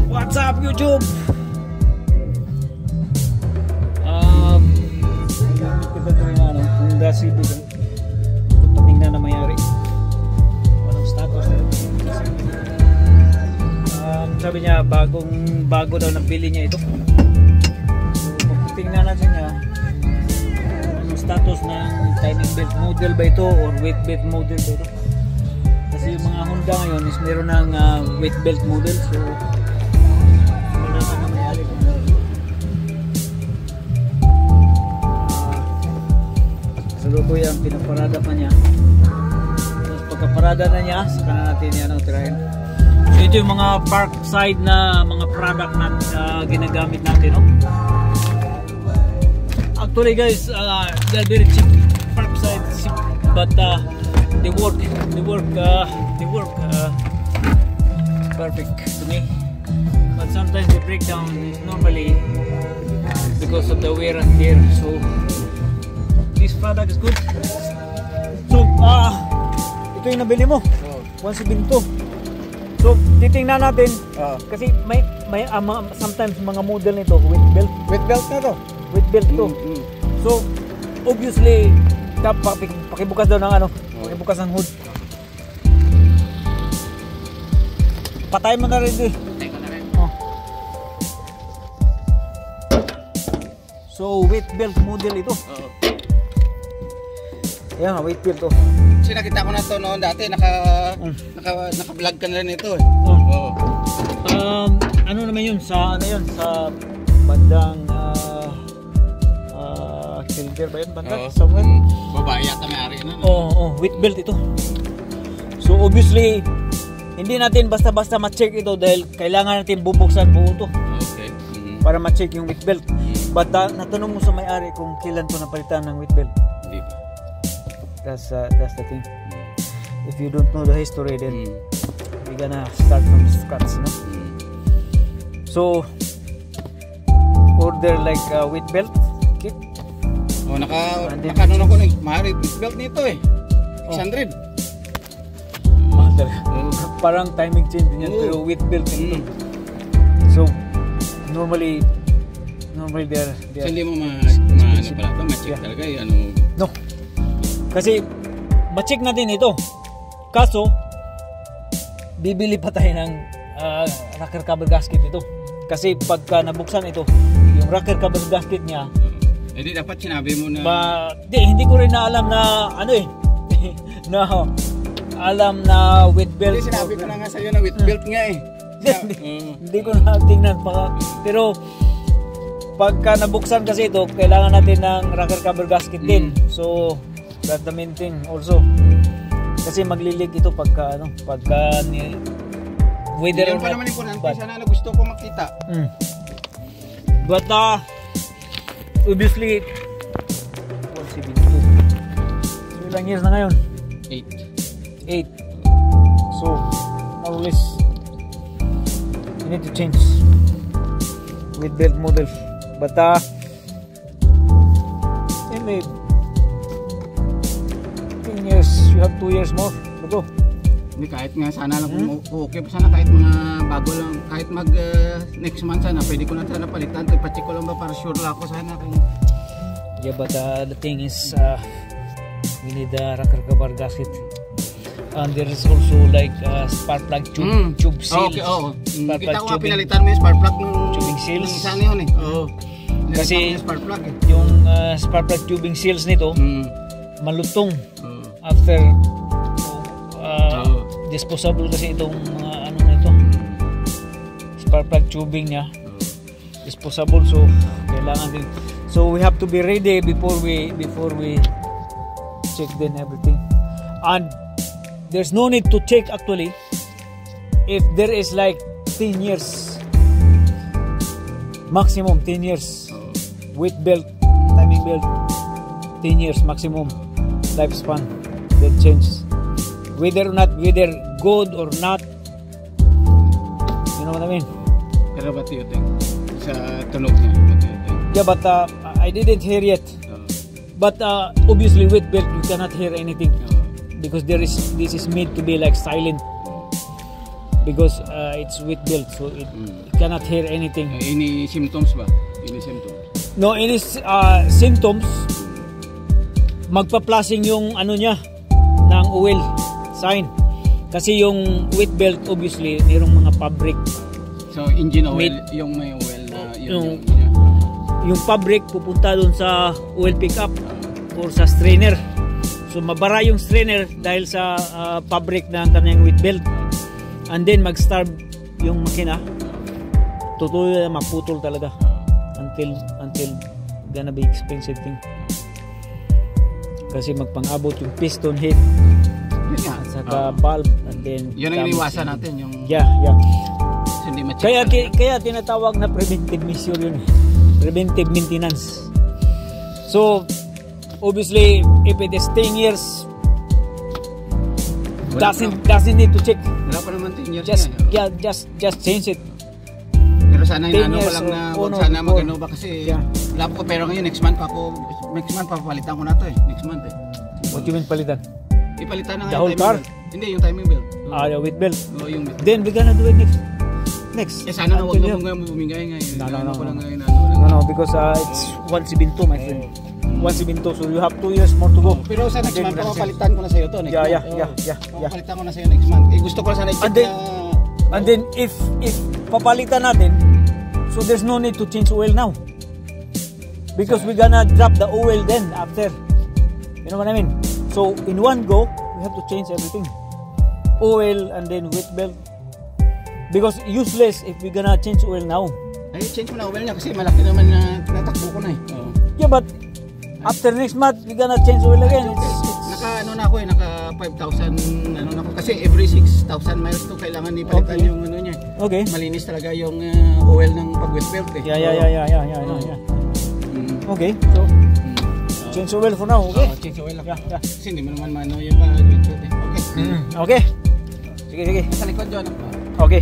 What's up, YouTube? Kita ito yung Honda Civic. Tingnan na mayari. Walang status na. Sabi niya, bago daw nabili niya ito. So, tingnan natin niya anong status ng timing belt model ba ito or weight belt model ba ito. Kasi yung mga Honda ngayon is meron ng weight belt model. So wala na mayari kung yung pinaparada pa niya. Tapos pagkaparada na niya, saka na natin yan ang tirahin. So ito yung mga park side na mga product na ginagamit natin, no? Actually guys, they're very cheap, park side cheap, but they work perfect to me. But sometimes they break down normally because of the wear and tear. So this product is good. So ito yung nabili mo, 172. So titingnan natin kasi may sometimes mga model nito with belt na to, with belt to. So obviously pakibukas daw ng pakibukas ng hood. Patay mo na rin Patay ko na rin. So weight belt model ito. Yan, weight belt to. Kasi nakita ko na to noon dati, naka-vlog ka na rin ito eh. Ano naman yun sa sa bandang Silver ba yun? Banda? Somewhere? Babae yata may-ari na. Weight belt ito. So obviously hindi natin basta-basta ma-check ito dahil kailangan natin bubuksan buo ito. Okay. Para ma-check yung weight belt. But natanong mo sa may-ari kung kailan to napalitan ng weight belt. Hindi pa. That's the thing. If you don't know the history, then we're gonna start from scratch, no? So order like a weight belt kit. Naka-ano ko na mahal weight belt nito eh. 600. Mahal talaga. Parang timing chain din yan, pero weight belt nito. So normally they're so, hindi mo ma-check talaga yung No. Kasi ma-check natin ito. Kaso bibili pa tayo ng rocker cover gasket ito. Kasi pagka nabuksan ito, yung rocker cover gasket niya, hindi dapat sinabi mo na hindi ko rin na alam na alam na weight belt. Hindi, sinabi ko na nga sa'yo na weight belt nga eh. Hindi ko na tingnan pa. Pero pagka nabuksan kasi ito, kailangan natin ng rocker cover gasket din. So that's the main thing also. Kasi maglilig ito pagka weather or not. Naman importante, sana na gusto ko makita. But obviously 172. Ilang years na ngayon? 8. So more or less you need to change with belt model. But anyway, 10 years, you have 2 years more to go. Hindi, kahit nga sana lang okay pa sana, kahit mga bago lang, kahit next month sana pwede ko na sana palitan, ipacheck ko lang ba para sure lang ako sana kung yeah. But the thing is we need the rocker cover gasket, and there is also like spark plug tube seal. Okay, kita ko nga pinalitan mo yung spark plug ng tubing seals. Isa na yun eh. Kasi spark plug yung spark plug tubing seals nito malutong after disposable kasi itong ano na ito, spark plug tubing niya disposable, so kailangan din, so we have to be ready before we check then everything. And there's no need to check actually if there is like 10 years maximum, 10 years weight belt, timing belt, 10 years maximum lifespan, then change whether good or not, you know what I mean. Pero what do you think sa tunog niya? What do you think? Yeah, but I didn't hear yet. But obviously with belt you cannot hear anything because this is made to be like silent. because it's wheat belt, so it cannot hear anything. Any symptoms ba? Any symptoms? No, any symptoms, magpa-flashing yung ano niya ng oil sign. Kasi yung wheat belt obviously mayroong mga fabric. So engine oil, yung may oil na yun yung fabric pupunta doon sa oil pickup or sa strainer. So mabara yung strainer dahil sa fabric ng kanyang wheat belt. And then mag-starve yung makina. Tutuloy na maputol talaga until gonna be expensive thing. Kasi magpang-abot yung piston head. Yun nga. At saka valve and then yun ang iniwasan natin yung yeah. hindi ma-check. Kaya tinatawag na preventive measure yun. Preventive maintenance. So obviously if it is 10 years doesn't need to check. Wala pa naman 10 years just change it. Pero sana inaano ko lang na wag sana magano ba kasi wala po pero ngayon next month papalitan ko na to next month What you mean palitan? Ipalitan na The nga whole car? Hindi yung timing belt. The with belt. Yung Then we're gonna do it next. Sana na wag mo bumingay ngayon. No, because it's 172 my friend. 172, so you have 2 years more to go. Pero sa next month papalitan ko na sa iyo to next month. Yeah. Papalitan ko na sa iyo next month. Gusto ko sana i-check and then if papalitan natin, so there's no need to change oil now. Because we're gonna drop the oil then after. You know what I mean? So in one go, we have to change everything. Oil and then wheat belt. Because useless if we're gonna change oil now. Ay, change mo na oil niya kasi malaki naman na tinatakbo ko na Yeah, but after next month, we're gonna change oil again. Naka 5,000 ano na ako kasi every 6,000 miles to kailangan ipalitan yung ano niya. Okay. Malinis talaga yung oil ng pag-wet belt Yeah. Okay, so change oil for now, okay? Change oil lang. Yeah. Kasi hindi mo naman maano yung pag-wet belt Okay. Okay. Sige. Sa likod yun. Okay.